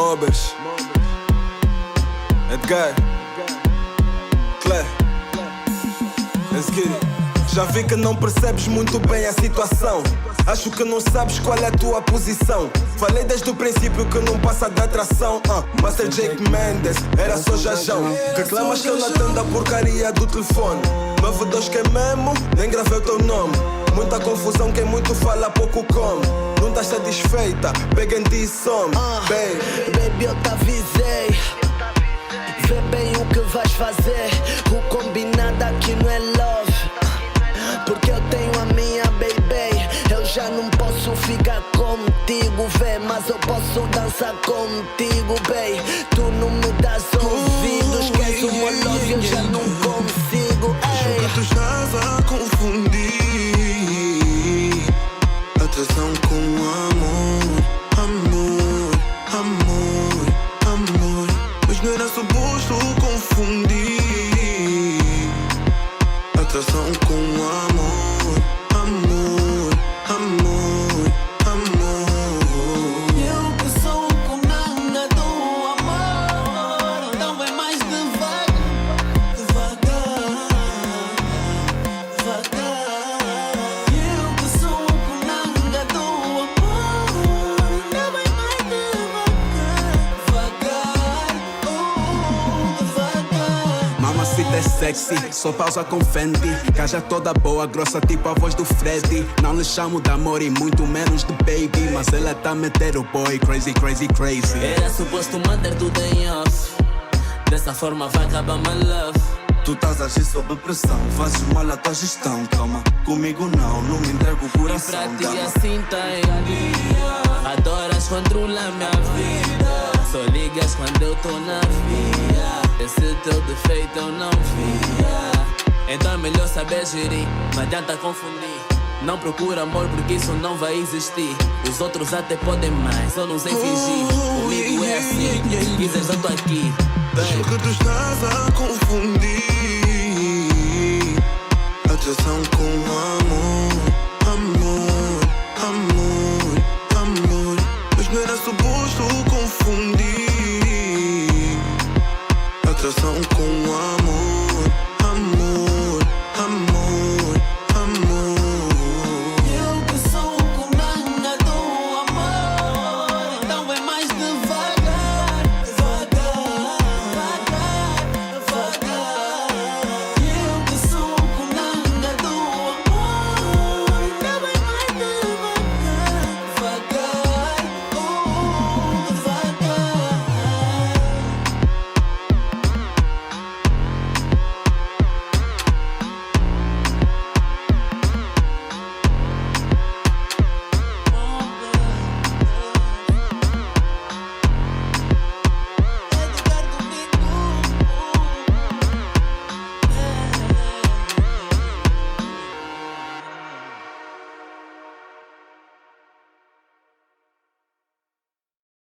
Mobbers, Edgar, Clé, let's get it. Já vi que não percebes muito bem a situação. Acho que não sabes qual é a tua posição. Falei desde o princípio que não passa de atração. Master Jake Mendes, era só jajão. Reclamas que eu não atendo a porcaria do telefone. 92 que é mesmo, nem gravei o teu nome. Muita confusão, quem muito fala pouco come. Não estás satisfeita, pega em ti e some. Baby, eu te avisei. Vê bem o que vais fazer. O combinado aqui não é love, porque eu tenho a minha baby. Eu já não posso ficar contigo, vê, mas eu posso dançar contigo, baby. Tu não me das ouvidos, queres o meu love, eu já não consigo. Acho que tu estás a confundir atração com amor, amor, amor, amor. Mas não era suposto confundir atração com amor, amor, amor, amor. Eu que sou o comanda do amor, então vem mais devagar, devagar, devagar. Eu que sou o comanda do amor, então vem mais devagar, devagar. Mamacita é sexy, só pausa com Fendi. Gaja toda boa, grossa tipo a voz do Freddy. Não lhe chamo de amor e muito menos de baby, mas ela tá a meter o boy crazy, crazy, crazy. Era suposto manter tudo em off, dessa forma vai acabar my love. Tu estás a agir sob pressão, fazes mal à tua gestão. Calma, comigo não me entrego o E coração. pra ti dama. assim tá em dia. Adoras controlar minha vida, só ligas quando eu tô na via. Esse teu defeito eu não via, então é melhor saber gerir, não adianta confundir. Não procura amor porque isso não vai existir. Os outros até podem mais, eu não sei fingir. Comigo é assim, quiseres eu tô aqui. Acho que tu estás a confundir atração com amor, amor, amor, amor. Mas não era suposto confundir atração com amor.